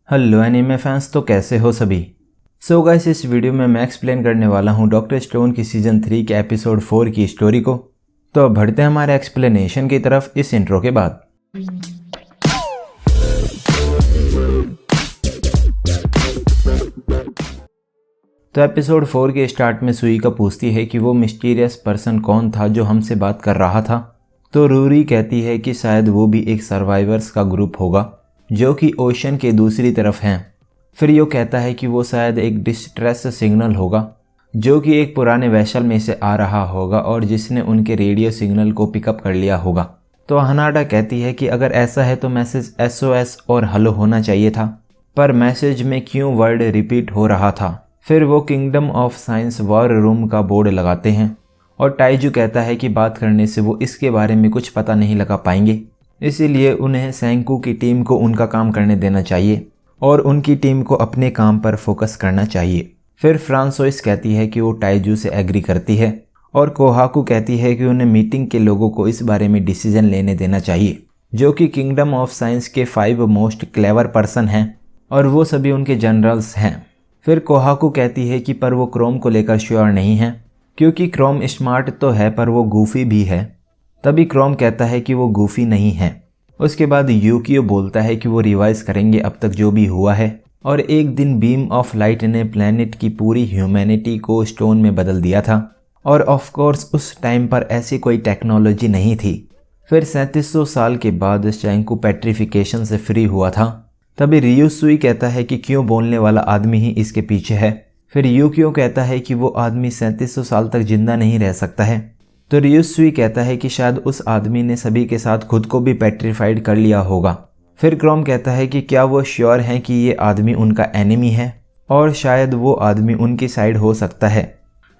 Hello anime fans, तो कैसे हो सभी। सो गाइस, इस वीडियो में मैं एक्सप्लेन करने वाला हूँ डॉक्टर स्टोन की सीजन 3 के एपिसोड 4 की स्टोरी को। तो अब बढ़ते हैं हमारे एक्सप्लेनेशन की तरफ इस इंट्रो के बाद। तो एपिसोड 4 के स्टार्ट में सुइका पूछती है कि वो मिस्टीरियस पर्सन कौन था जो हमसे बात कर रहा था। तो रूरी कहती है कि शायद वो भी एक सर्वाइवर्स का ग्रुप होगा जो कि ओशन के दूसरी तरफ हैं। फिर यो कहता है कि वो शायद एक डिस्ट्रेस सिग्नल होगा जो कि एक पुराने वेसल में से आ रहा होगा और जिसने उनके रेडियो सिग्नल को पिकअप कर लिया होगा। तो हनाडा कहती है कि अगर ऐसा है तो मैसेज SOS और हेलो होना चाहिए था, पर मैसेज में क्यों वर्ड रिपीट हो रहा था। फिर वो kingdom of science war room का बोर्ड लगाते हैं और टाइजू कहता है कि बात करने से वो इसके बारे में कुछ पता नहीं लगा पाएंगे, इसीलिए उन्हें सेंकू की टीम को उनका काम करने देना चाहिए और उनकी टीम को अपने काम पर फोकस करना चाहिए। फिर फ्रांसोइस कहती है कि वो टाइजू से एग्री करती है और कोहाकू कहती है कि उन्हें मीटिंग के लोगों को इस बारे में डिसीजन लेने देना चाहिए, जो कि किंगडम ऑफ साइंस के 5 मोस्ट क्लेवर पर्सन हैं और वो सभी उनके जनरल्स हैं। फिर कोहाकू कहती है कि पर वो क्रोम को लेकर श्योर नहीं है क्योंकि क्रोम स्मार्ट तो है पर वो गूफी भी है। तभी क्रोम कहता है कि वो गूफी नहीं है। उसके बाद यूकियो बोलता है कि वो रिवाइज करेंगे अब तक जो भी हुआ है और एक दिन बीम ऑफ लाइट ने प्लेनेट की पूरी ह्यूमैनिटी को स्टोन में बदल दिया था और ऑफ कोर्स उस टाइम पर ऐसी कोई टेक्नोलॉजी नहीं थी। फिर 3700 साल के बाद शैंकू पेट्रिफिकेशन से फ्री हुआ था। तभी रियुसुई कहता है कि क्यों बोलने वाला आदमी ही इसके पीछे है। फिर यूकियो कहता है कि वो आदमी 3700 साल तक जिंदा नहीं रह सकता है। तो रियुसुई कहता है कि शायद उस आदमी ने सभी के साथ खुद को भी पेट्रीफाइड कर लिया होगा। फिर क्रोम कहता है कि क्या वो श्योर हैं कि ये आदमी उनका एनिमी है और शायद वो आदमी उनकी साइड हो सकता है।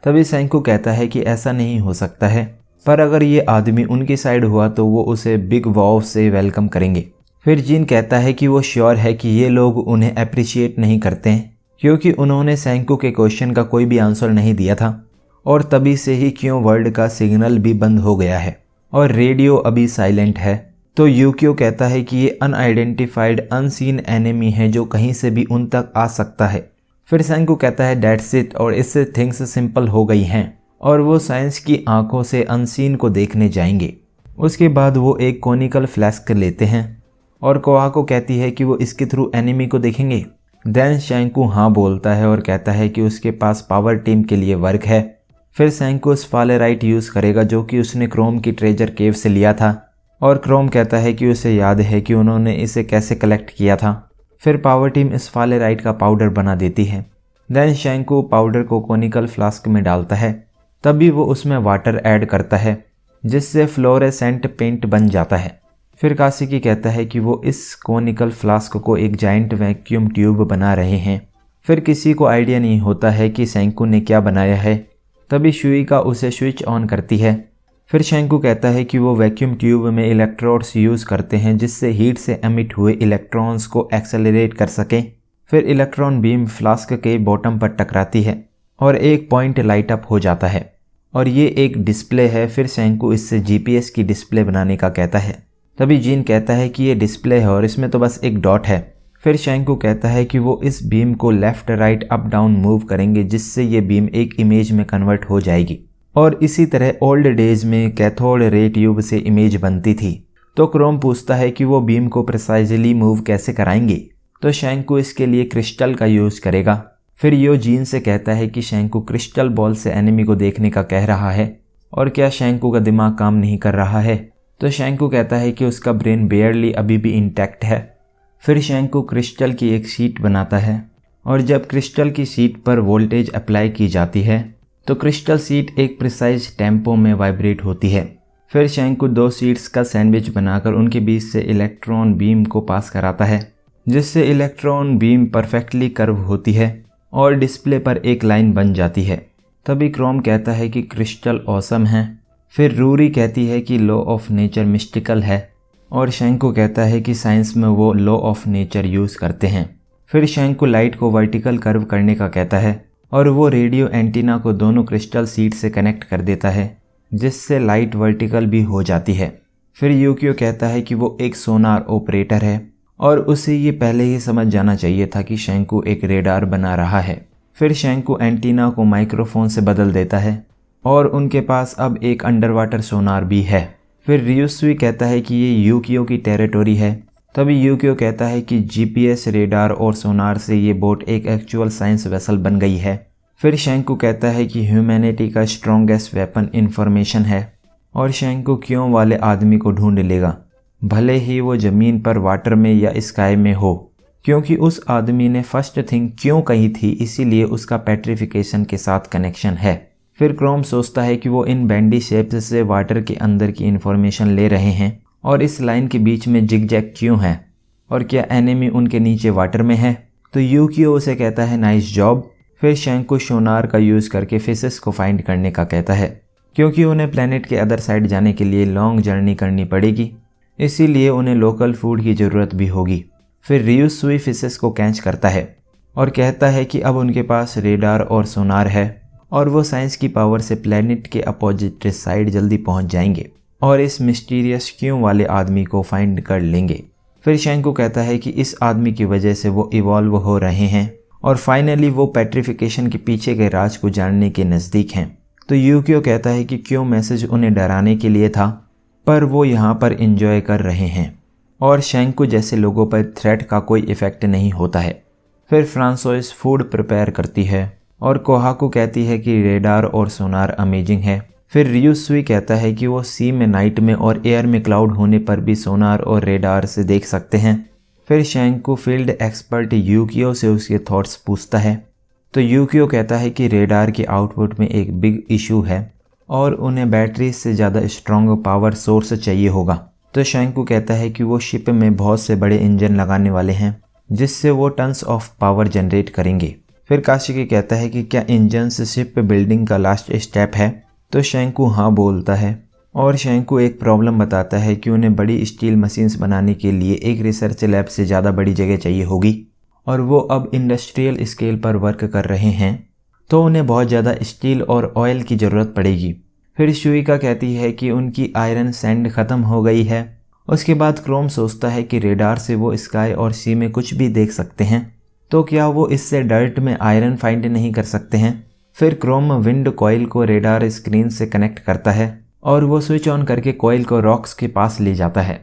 तभी सेंकू कहता है कि ऐसा नहीं हो सकता है, पर अगर ये आदमी उनकी साइड हुआ तो वो उसे बिग वॉव से वेलकम करेंगे। फिर जीन कहता है कि वो श्योर है कि ये लोग उन्हें अप्रिशिएट नहीं करते हैं क्योंकि उन्होंने सेंकू के क्वेश्चन का कोई भी आंसर नहीं दिया था और तभी से ही क्यों वर्ल्ड का सिग्नल भी बंद हो गया है और रेडियो अभी साइलेंट है। तो यूकियो कहता है कि ये अनआइडेंटिफाइड अनसीन एनिमी है जो कहीं से भी उन तक आ सकता है। फिर सेंकू कहता है दैट्स इट और इससे थिंग्स सिंपल हो गई हैं और वो साइंस की आंखों से अनसीन को देखने जाएंगे। उसके बाद वो एक कोनिकल फ्लैस्क लेते हैं और कोहाको कहती है कि वो इसके थ्रू एनिमी को देखेंगे। देन शैंकू हाँ बोलता है और कहता है कि उसके पास पावर टीम के लिए वर्क है। फिर सेंकू स्फालेराइट यूज़ करेगा जो कि उसने क्रोम की ट्रेजर केव से लिया था और क्रोम कहता है कि उसे याद है कि उन्होंने इसे कैसे कलेक्ट किया था। फिर पावर टीम स्फालेराइट का पाउडर बना देती है। देन शैंकू पाउडर को कोनिकल फ्लास्क में डालता है, तभी वो उसमें वाटर ऐड करता है जिससे फ्लोरेसेंट पेंट बन जाता है। फिर कासिकी कहता है कि वो इस कोनिकल फ्लास्क को एक जाइंट वैक्यूम ट्यूब बना रहे हैं। फिर किसी को आइडिया नहीं होता है कि सेंकू ने क्या बनाया है। तभी शुइका उसे स्विच ऑन करती है। फिर शैंकू कहता है कि वो वैक्यूम ट्यूब में इलेक्ट्रोड्स यूज़ करते हैं जिससे हीट से एमिट हुए इलेक्ट्रॉन्स को एक्सेलरेट कर सकें। फिर इलेक्ट्रॉन बीम फ्लास्क के बॉटम पर टकराती है और एक पॉइंट लाइट अप हो जाता है और ये एक डिस्प्ले है। फिर शैंकू इससे GPS की डिस्प्ले बनाने का कहता है। तभी जीन कहता है कि ये डिस्प्ले है और इसमें तो बस एक डॉट है। फिर शैंकू कहता है कि वो इस बीम को left right up down move करेंगे जिससे ये बीम एक इमेज में कन्वर्ट हो जाएगी और इसी तरह ओल्ड डेज में कैथोड रे ट्यूब से इमेज बनती थी। तो क्रोम पूछता है कि वो बीम को प्रिसाइजली मूव कैसे कराएंगे। तो शैंकू इसके लिए क्रिस्टल का यूज़ करेगा। फिर यो जीन से कहता है कि शैंकू क्रिस्टल बॉल से एनिमी को देखने का कह रहा है और क्या शैंकू का दिमाग काम नहीं कर रहा है। तो शैंकू कहता है कि उसका ब्रेन बेयरली अभी भी इंटैक्ट है। फिर शैंकू क्रिस्टल की एक शीट बनाता है और जब क्रिस्टल की शीट पर वोल्टेज अप्लाई की जाती है तो क्रिस्टल शीट एक प्रिसाइज टेम्पो में वाइब्रेट होती है। फिर शैंकू 2 शीट्स का सैंडविच बनाकर उनके बीच से इलेक्ट्रॉन बीम को पास कराता है जिससे इलेक्ट्रॉन बीम परफेक्टली कर्व होती है और डिस्प्ले पर एक लाइन बन जाती है। तभी क्रोम कहता है कि क्रिस्टल ऑसम है। फिर रूरी कहती है कि लॉ ऑफ नेचर मिस्टिकल है और शैंकू कहता है कि साइंस में वो लॉ ऑफ नेचर यूज़ करते हैं। फिर शैंकू लाइट को वर्टिकल कर्व करने का कहता है और वो रेडियो एंटीना को दोनों क्रिस्टल शीट से कनेक्ट कर देता है जिससे लाइट वर्टिकल भी हो जाती है। फिर यूकियो कहता है कि वो एक सोनार ऑपरेटर है और उसे ये पहले ही समझ जाना चाहिए था कि शैंकू एक रेडार बना रहा है। फिर शैंकू एंटीना को माइक्रोफोन से बदल देता है और उनके पास अब एक अंडर वाटर सोनार भी है। फिर रियुसुई कहता है कि ये यूकियो की टेरिटोरी है। तभी यूकियो कहता है कि जीपीएस, रेडार और सोनार से ये बोट एक एक्चुअल साइंस वेसल बन गई है। फिर शैंकू कहता है कि ह्यूमैनिटी का स्ट्रॉन्गेस्ट वेपन इंफॉर्मेशन है और शैंकू क्यों वाले आदमी को ढूंढ लेगा, भले ही वो ज़मीन पर, वाटर में या स्काई में हो, क्योंकि उस आदमी ने फर्स्ट थिंग क्यों कही थी, इसीलिए उसका पेट्रिफिकेशन के साथ कनेक्शन है। फिर क्रोम सोचता है कि वो इन बैंडी शेप्स से वाटर के अंदर की इन्फॉर्मेशन ले रहे हैं और इस लाइन के बीच में जिगजैग क्यों है और क्या एनिमी उनके नीचे वाटर में है। तो यूकियो उसे कहता है नाइस जॉब। फिर शैंकू सोनार का यूज़ करके फिशेस को फाइंड करने का कहता है, क्योंकि उन्हें प्लेनेट के अदर साइड जाने के लिए लॉन्ग जर्नी करनी पड़ेगी, इसीलिए उन्हें लोकल फूड की ज़रूरत भी होगी। फिर रियुसुई फिशेस को कैच करता है और कहता है कि अब उनके पास रेडार और सोनार है और वो साइंस की पावर से प्लेनेट के अपोजिट साइड जल्दी पहुंच जाएंगे और इस मिस्टीरियस क्यों वाले आदमी को फाइंड कर लेंगे। फिर शैंकू कहता है कि इस आदमी की वजह से वो इवॉल्व हो रहे हैं और फाइनली वो पेट्रिफिकेशन के पीछे के राज को जानने के नज़दीक हैं। तो यूकियो कहता है कि क्यों मैसेज उन्हें डराने के लिए था, पर वो यहाँ पर एंजॉय कर रहे हैं और शैंकू जैसे लोगों पर थ्रेट का कोई इफ़ेक्ट नहीं होता है। फिर फ्रांसोइस फूड प्रिपेयर करती है और कोहाकू कहती है कि रेडार और सोनार अमेजिंग है। फिर रियुसुई कहता है कि वो सी में नाइट में और एयर में क्लाउड होने पर भी सोनार और रेडार से देख सकते हैं। फिर शैंकू फील्ड एक्सपर्ट यूकियो से उसके थॉट्स पूछता है, तो यूकियो कहता है कि रेडार के आउटपुट में एक बिग इशू है और उन्हें बैटरी से ज़्यादा स्ट्रॉन्ग पावर सोर्स चाहिए होगा। तो शैंकू कहता है कि वो शिप में बहुत से बड़े इंजन लगाने वाले हैं जिससे वो टन्स ऑफ पावर जनरेट करेंगे। फिर काशिकी कहता है कि क्या इंजन से शिप बिल्डिंग का लास्ट स्टेप है, तो शैंकू हाँ बोलता है और शैंकू एक प्रॉब्लम बताता है कि उन्हें बड़ी स्टील मशीन्स बनाने के लिए एक रिसर्च लैब से ज़्यादा बड़ी जगह चाहिए होगी और वो अब इंडस्ट्रियल स्केल पर वर्क कर रहे हैं, तो उन्हें बहुत ज़्यादा स्टील और ऑयल की ज़रूरत पड़ेगी। फिर शुइका कहती है कि उनकी आयरन सैंड ख़त्म हो गई है। उसके बाद क्रोम सोचता है कि रेडार से वो स्काई और सी में कुछ भी देख सकते हैं, तो क्या वो इससे डर्ट में आयरन फाइंड नहीं कर सकते हैं। फिर क्रोम विंड कॉइल को रेडार स्क्रीन से कनेक्ट करता है और वो स्विच ऑन करके कॉइल को रॉक्स के पास ले जाता है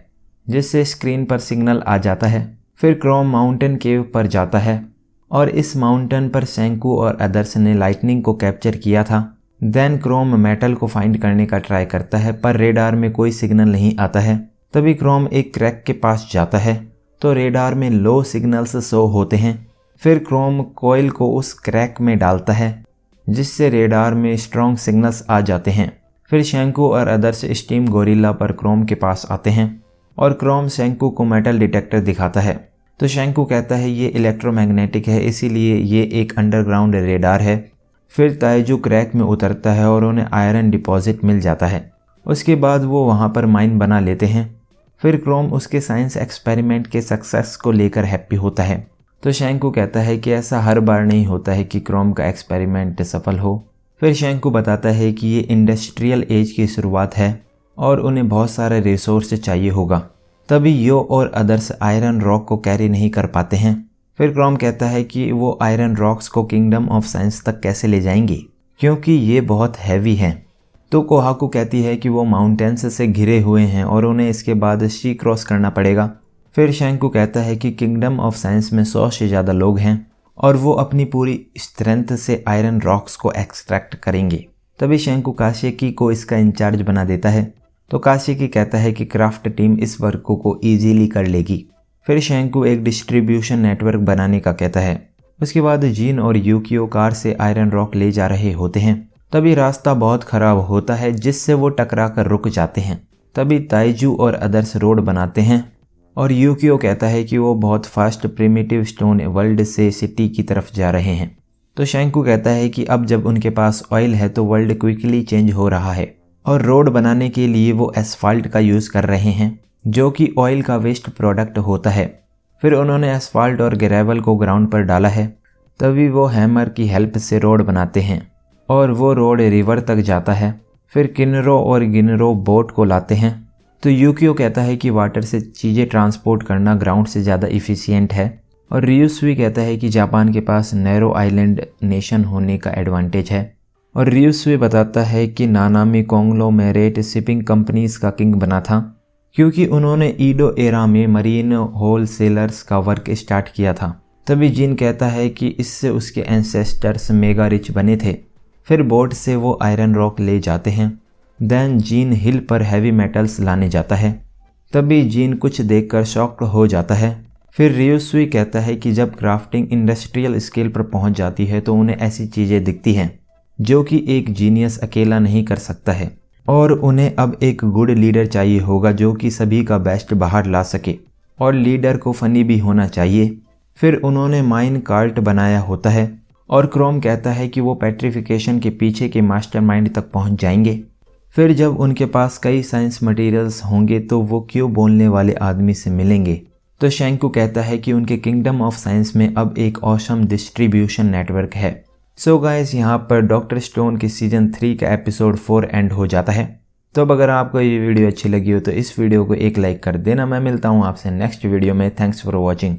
जिससे स्क्रीन पर सिग्नल आ जाता है। फिर क्रोम माउंटेन केव पर जाता है और इस माउंटेन पर शैंकू और अदर्स ने लाइटनिंग को कैप्चर किया था। देन क्रोम मेटल को फाइंड करने का ट्राई करता है पर रेडार में कोई सिग्नल नहीं आता है। तभी क्रोम एक क्रैक के पास जाता है तो रेडार में लो सिग्नल्स शो होते हैं। फिर क्रोम कॉइल को उस क्रैक में डालता है जिससे रेडार में स्ट्रॉन्ग सिग्नल्स आ जाते हैं। फिर शैंकू और अदर्स स्टीम गोरिल्ला पर क्रोम के पास आते हैं और क्रोम शैंकू को मेटल डिटेक्टर दिखाता है। तो शैंकू कहता है ये इलेक्ट्रोमैग्नेटिक है, इसीलिए ये एक अंडरग्राउंड रेडार है। फिर ताइजू क्रैक में उतरता है और उन्हें आयरन डिपॉजिट मिल जाता है। उसके बाद वो वहाँ पर माइन बना लेते हैं। फिर क्रोम उसके साइंस एक्सपेरिमेंट के सक्सेस को लेकर हैप्पी होता है। तो शैंकू कहता है कि ऐसा हर बार नहीं होता है कि क्रोम का एक्सपेरिमेंट सफल हो। फिर शैंकू बताता है कि ये इंडस्ट्रियल एज की शुरुआत है और उन्हें बहुत सारे रिसोर्स चाहिए होगा, तभी यो और अदर्स आयरन रॉक को कैरी नहीं कर पाते हैं। फिर क्रोम कहता है कि वो आयरन रॉक्स को किंगडम ऑफ साइंस तक कैसे ले जाएंगे क्योंकि ये बहुत हैवी हैं। तो कोहाकू कहती है कि वो माउंटेन्स से घिरे हुए हैं और उन्हें इसके बाद सी क्रॉस करना पड़ेगा। फिर शैंकू कहता है कि किंगडम ऑफ साइंस में 100 से ज़्यादा लोग हैं और वो अपनी पूरी स्ट्रेंथ से आयरन रॉक्स को एक्सट्रैक्ट करेंगे। तभी शैंकू काशिकी को इसका इंचार्ज बना देता है। तो काशिकी कहता है कि क्राफ्ट टीम इस वर्क को ईजीली कर लेगी। फिर शैंकू एक डिस्ट्रीब्यूशन नेटवर्क बनाने का कहता है। उसके बाद जीन और यूकियो कार से आयरन रॉक ले जा रहे होते हैं। तभी रास्ता बहुत ख़राब होता है जिससे वो टकरा कर रुक जाते हैं। तभी ताइजू और अदर्स रोड बनाते हैं और यूकियो कहता है कि वो बहुत फास्ट प्रिमिटिव स्टोन वर्ल्ड से सिटी की तरफ जा रहे हैं। तो शैंकू कहता है कि अब जब उनके पास ऑयल है तो वर्ल्ड क्विकली चेंज हो रहा है और रोड बनाने के लिए वो एसफाल्ट का यूज़ कर रहे हैं जो कि ऑयल का वेस्ट प्रोडक्ट होता है। फिर उन्होंने एसफाल्ट और ग्रेवल को ग्राउंड पर डाला है। तभी वो हैमर की हेल्प से रोड बनाते हैं और वो रोड रिवर तक जाता है। फिर किन्नरो और गिनरो बोट को लाते हैं। तो यूकियो कहता है कि वाटर से चीज़ें ट्रांसपोर्ट करना ग्राउंड से ज़्यादा इफ़िशियंट है। और रियुसुई कहता है कि जापान के पास नैरो आइलैंड नेशन होने का एडवांटेज है। और रियुसुई बताता है कि नानामी कॉन्ग्लोमेरेट शिपिंग कंपनीज का किंग बना था क्योंकि उन्होंने ईडो एरा में मरीन होलसेलर्स का वर्क स्टार्ट किया था। तभी जिन कहता है कि इससे उसके एंसेस्टर्स मेगा रिच बने थे। फिर बोट से वो आयरन रॉक ले जाते हैं। देन जीन हिल पर हैवी मेटल्स लाने जाता है। तभी जीन कुछ देखकर शॉक्ड हो जाता है। फिर रियुसुई कहता है कि जब क्राफ्टिंग इंडस्ट्रियल स्केल पर पहुंच जाती है तो उन्हें ऐसी चीज़ें दिखती हैं जो कि एक जीनियस अकेला नहीं कर सकता है और उन्हें अब एक गुड लीडर चाहिए होगा जो कि सभी का बेस्ट बाहर ला सके और लीडर को फनी भी होना चाहिए। फिर उन्होंने माइन कार्ट बनाया होता है और क्रोम कहता है कि वो पेट्रिफिकेशन के पीछे के मास्टरमाइंड तक पहुंच जाएंगे। फिर जब उनके पास कई साइंस मटेरियल्स होंगे तो वो क्यों बोलने वाले आदमी से मिलेंगे। तो शैंकू कहता है कि उनके किंगडम ऑफ साइंस में अब एक ऑसम डिस्ट्रीब्यूशन नेटवर्क है। सो गाइस, यहाँ पर डॉक्टर स्टोन के सीजन 3 का एपिसोड 4 एंड हो जाता है। तो अब अगर आपको ये वीडियो अच्छी लगी हो तो इस वीडियो को एक लाइक कर देना। मैं मिलता हूँ आपसे नेक्स्ट वीडियो में। Thanks for watching.